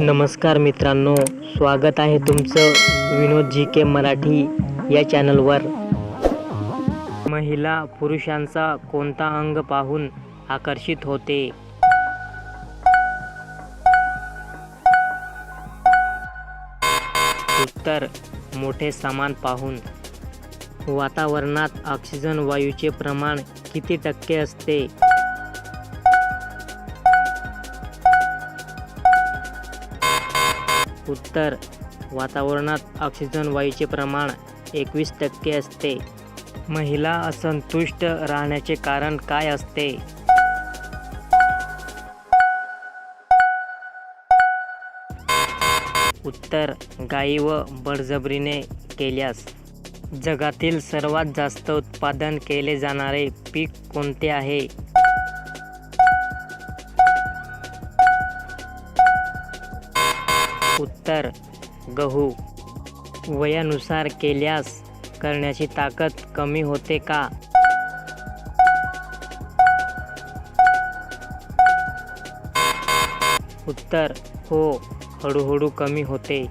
नमस्कार मित्रांनो, स्वागत आहे तुमचं विनोद जी के मराठी या चॅनलवर. महिला पुरुषांचा कोणता अंग पाहून आकर्षित होते? उत्तर, मोठे सामान पाहून. वातावरणात ऑक्सिजन वायूचे प्रमाण किती टक्के असते? उत्तर, वातावरणात ऑक्सिजन वायूचे प्रमाण 21% असते. महिला असंतुष्ट राहण्याचे कारण काय असते? उत्तर, घाई व बळजबरीने केल्यास. जगातील सर्वात जास्त उत्पादन केले जाणारे पीक कोणते आहे? उत्तर, गहू. वयानुसार केल्यास करण्याची ताकद कमी होते का? उत्तर, हो, हळूहळू कमी होते.